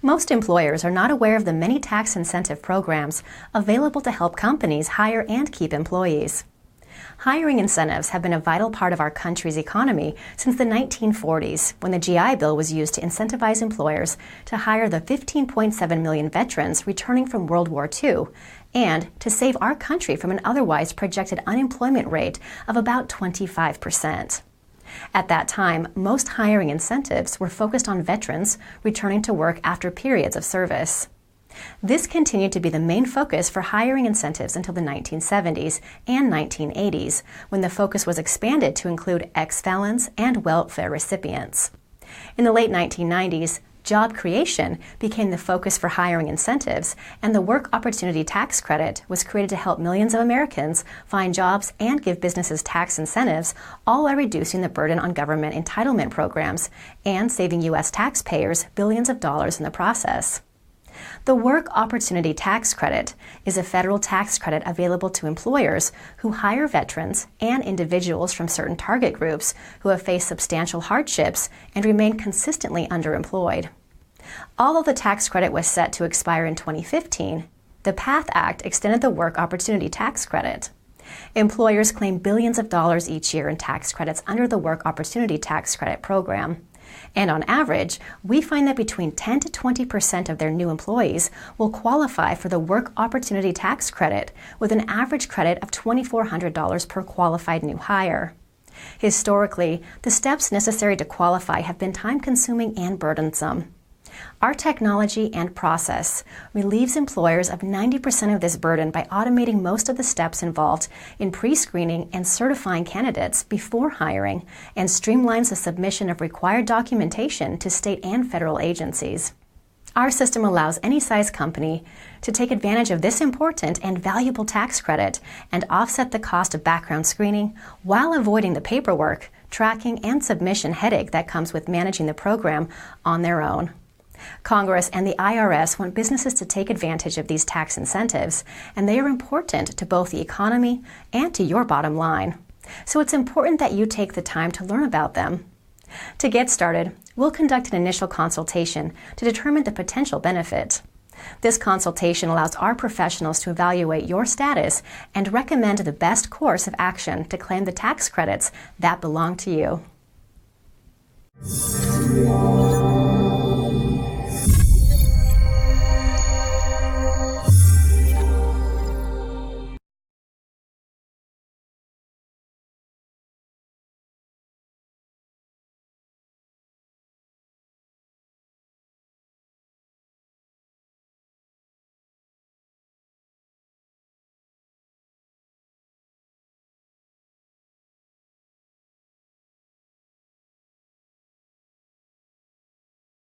Most employers are not aware of the many tax incentive programs available to help companies hire and keep employees. Hiring incentives have been a vital part of our country's economy since the 1940s, when the GI Bill was used to incentivize employers to hire the 15.7 million veterans returning from World War II, and to save our country from an otherwise projected unemployment rate of about 25%. At that time, most hiring incentives were focused on veterans returning to work after periods of service. This continued to be the main focus for hiring incentives until the 1970s and 1980s, when the focus was expanded to include ex-felons and welfare recipients. In the late 1990s, job creation became the focus for hiring incentives, and the Work Opportunity Tax Credit was created to help millions of Americans find jobs and give businesses tax incentives, all while reducing the burden on government entitlement programs and saving U.S. taxpayers billions of dollars in the process. The Work Opportunity Tax Credit is a federal tax credit available to employers who hire veterans and individuals from certain target groups who have faced substantial hardships and remain consistently underemployed. Although the tax credit was set to expire in 2015, the PATH Act extended the Work Opportunity Tax Credit. Employers claim billions of dollars each year in tax credits under the Work Opportunity Tax Credit program. And on average, we find that between 10 to 20% of their new employees will qualify for the Work Opportunity Tax Credit, with an average credit of $2,400 per qualified new hire. Historically, the steps necessary to qualify have been time-consuming and burdensome. Our technology and process relieves employers of 90% of this burden by automating most of the steps involved in pre-screening and certifying candidates before hiring, and streamlines the submission of required documentation to state and federal agencies. Our system allows any size company to take advantage of this important and valuable tax credit and offset the cost of background screening while avoiding the paperwork, tracking, and submission headache that comes with managing the program on their own. Congress and the IRS want businesses to take advantage of these tax incentives, and they are important to both the economy and to your bottom line. So it's important that you take the time to learn about them. To get started, we'll conduct an initial consultation to determine the potential benefit. This consultation allows our professionals to evaluate your status and recommend the best course of action to claim the tax credits that belong to you.